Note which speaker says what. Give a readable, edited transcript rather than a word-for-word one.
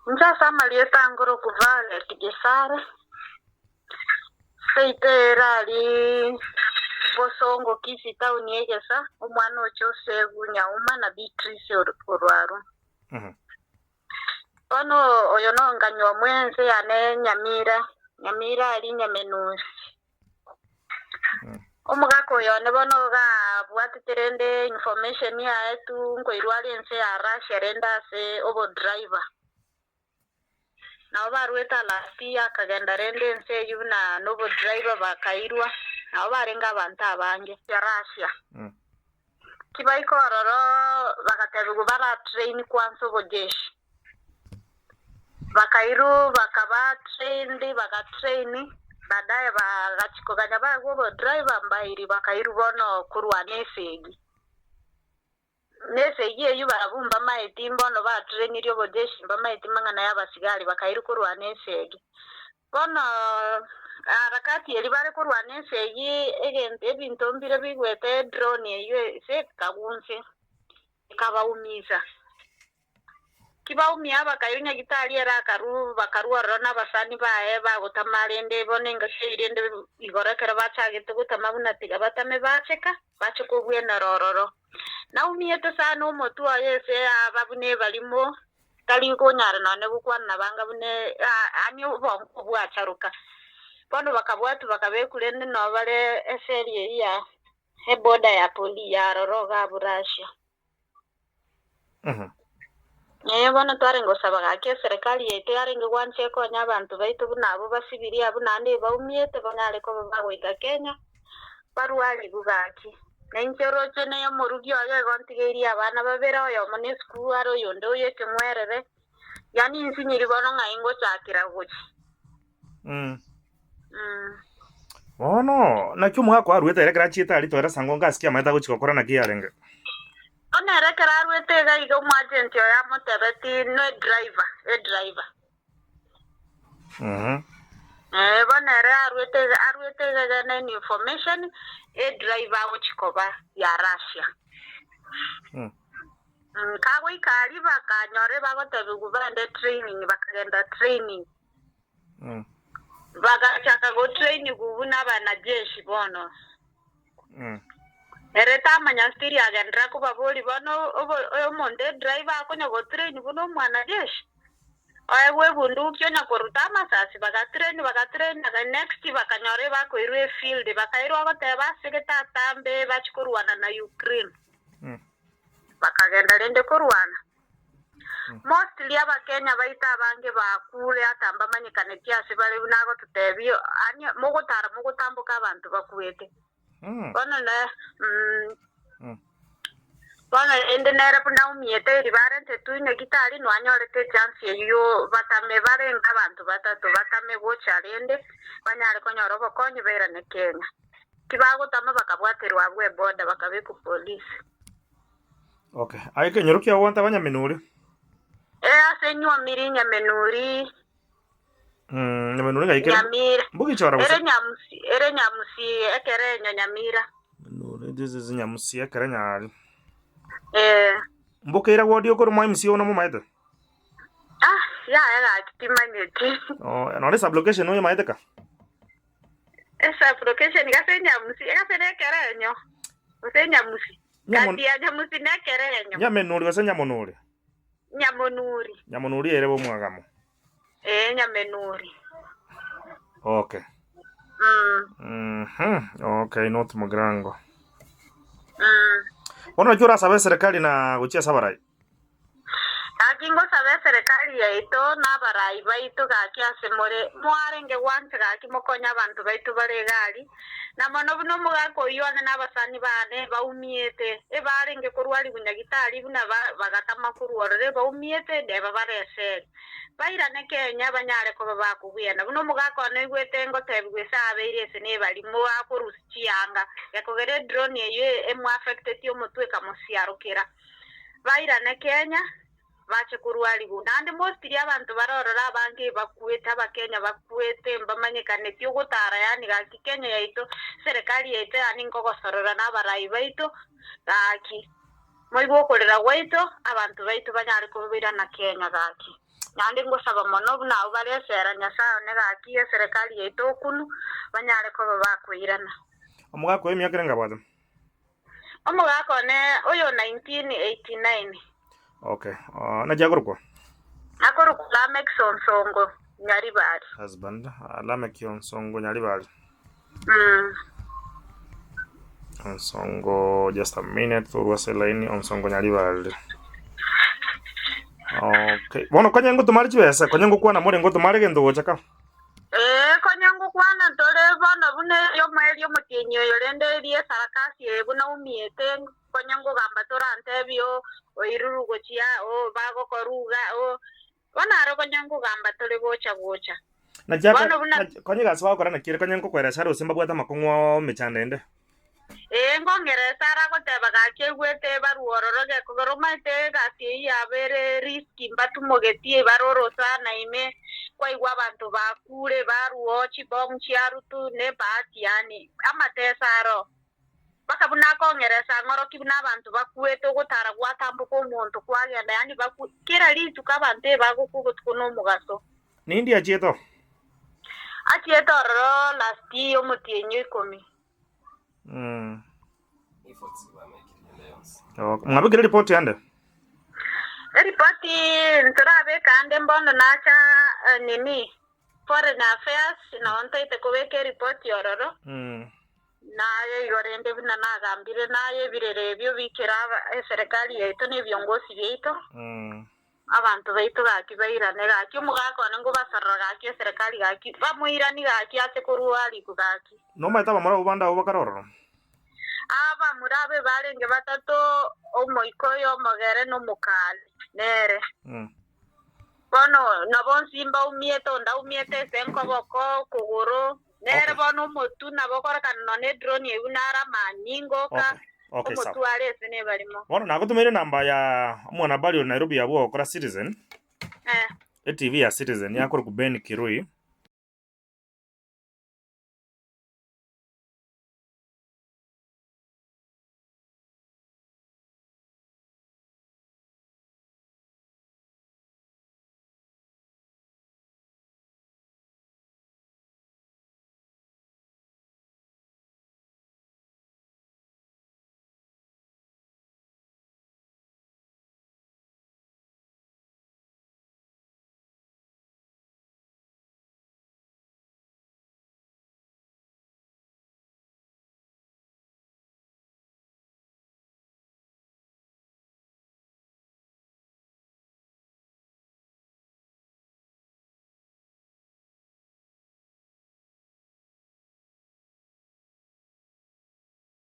Speaker 1: Nja sama lieta ngoro kuvale tigesare. Seitera li bosongo kisi tauni egesa. Umwana ochose nyauma na Beatrice orwaru. Ono oyono nganywa mwenze ane Nyamira ali Nyamenuri. Omugako yone bono ga bwatiterende information ya etu ngoirwali nse ya Russia renda se obo driver. Na obarweta lastia kagenda rende nse yuna nobo driver bakairwa. Na obarenga abantu abange ya Russia. Kibaiko ororo bakatebugo bara train kwanso bojeshi. Bakairu bakaba bakatraini baadaye bagachikoganya bago driver mbairi bakairu bono kurwa nesegi eyo barabumba maiti mbono ba train ryo bojeshi mba maiti mangana y'abasigari bakairu kurwa nesegi bono arakati eri bare kurwa nesegi ebintu mbire bigwete drone eyo se kabunse ikabaumiza kibaumia bakayunya gitali era bakarua rona basani bae bagotamarende bonenga shirende igorekera bachagete gutamabuna tiga batame bacheka bacheko bwena rororo na umiyete sana omotu ayese ababune balimo kali konyara none bukwana banga bune ani ubonko bwacharuka bono bakabwatu bakabekulende no bare eseri ya boda ya poli ya roroga burasha. Bono twarengo sabaga ke serikali yetu yarengo gwanche ko nyabantu baitu bunabo basibiri abunande baumiete banyale ko bagwita Kenya barwali bugaki nenchero chene yo murugyo ayo gontigeri abana babera yo mone school aro yondo yeke mwerere yani insinyiri bono ngaingo chakira gochi
Speaker 2: Ono na cyumuha kwa ruweta rekera chita ali tora sango ngasikia maita guchikokora na kiyarenge
Speaker 1: Ona rekera arwete ga igo agent yo ya motebeti no driver. Bona arwete ga na information driver uchikoba ya Russia. Kawe kali bakanyore bagotebi gubande training bakagenda training. Bagachaka go training gubuna banajeshi bono. Ereta manyastiri agendra ko baboli bono omonde driver akonya go train buno mwana jeshi ayewe bundu kyonya korutama sasi bagatrain na next bakanyore bakoirwe field bakairwa goteba segeta tambe bachikorwana na Ukraine bakagenda rende korwana mostly abakenya baita abange bakule atamba manyikane kyase bali nago tutebyo ani mugotambuka abantu bakuwete Bono ende nera puna umiete ribarente tuine gitali no anyorete chance yo batame barenga abantu batatu batame gocharende banyare konyoro bokonye bera ne Kenya kibago tama bakabwaterwa bwe boda bakabe ku police.
Speaker 2: Okay ayike nyorukia wanta Nyamenuri
Speaker 1: asenywa miri Nyamenuri
Speaker 2: Nyamenuri ga ikere
Speaker 1: Nyamira
Speaker 2: mbugi chora gusa
Speaker 1: ere nyamusi ekere Nyamira
Speaker 2: Nyamenuri this nyamusi ekere nyari mbukira wodi okoro mwa MC ono mu maite
Speaker 1: ya kitimanyeti
Speaker 2: no esa application no maite ka
Speaker 1: esa application gase nyamusi gase ekere nyo ose nyamusi kati ya nyamusi nekere nyo
Speaker 2: Nyamenuri gase Nyamonuri Nyamonuri ere bo mwagamo
Speaker 1: Nyamenuri.
Speaker 2: Okay. Okay, not Mugrango. Ono jura sabe serikali na guchia sabarai.
Speaker 1: Akingo sabe serikali yaito na barai baito gakia semore mwarenge wanse gaki mokonya abantu baito baregali na mono buno mugako yone nabasani bane baumiete barenge kurwali bunyagitali buna bagatama kurwore baumiete de babarese baira ne Kenya banyare ko babakubiyana buno mugako no igwete ngo tebigwesa abeirese ne bali mu akurusianga yakogere drone ye emu affected yo mutwe kamusiarukira baira ne Kenya bache kurwali bunande mostly abantu barorora abange bakuwete abakenya bakuwete mbamanyekane tyo gutara yani gaki Kenya yaito serikali yaito yani ngogosorora n'abarayi baito gaki moibo korera waito abantu baito banyari kubira na Kenya gaki nandi ngusaba mono buna ubaresera nyasaye negakie serikali yaitu okunu banyare ko bakwirana
Speaker 2: omugako emyaka erenga bwatha
Speaker 1: omugako ne oyo 1989
Speaker 2: okay na jagorukwa
Speaker 1: akorukula Nsongo Nyaribari
Speaker 2: husband Lamek Nsongo Nyaribari Nsongo just a minute turwase line Nsongo Nyaribari okay bono konyengo tumari chibesa konyengo kwana more ngo tumari gendo gochaka
Speaker 1: konyengo kwana tole bono bune yo maeli omutinyo yolende rie sarakasi ebuna umiete konyengo gamba torante bio oiruru gochia o bago koruga o bonaro konyengo gamba tole gocha
Speaker 2: na jaka konyega swa korana kire konyengo kwera sharo simba bwata makongwo mechandende
Speaker 1: ngongere sara goteba gake gwete baruororoge kogoromaite gasi yabere riski mbatumogetie baroro sana ime kwaigwa abantu bakure baruochi bomchiarutu ne bati yani amatesaro bakabuna kongeresa ngoro kibuna abantu bakwete gutara gwatambuka omuntu kwagenda yani bakira litu kabante bagukugutukuno mugaso
Speaker 2: nindi achieto
Speaker 1: ro lasti omutinyo 10
Speaker 2: mwabigire report yande
Speaker 1: report nturabe kande mbondo nacha nini foreign affairs na ontaite kubeke report yororo naye yorende bina nagambire naye birere byo bikira serikali yaitu ne byongozi byeito abantu baitu gakibairane gaki umugako ngo basarra gaki serikali gaki bamuirani gaki ate kuruali kugaki
Speaker 2: no maita bamara ubanda ubakaroro
Speaker 1: aba murabe barenge batato omoikoyo mogere no mukali nere bono nabo simba umieto nda umiete senko boko kuguru nere bono motu nabo korakano ne drone yunara maningo ka
Speaker 2: okay sawa
Speaker 1: mutuale sene balimo
Speaker 2: bono nagutumire namba ya mwana bali Nairobi yabo okora Citizen TV ya Citizen yakora ku Ben Kirui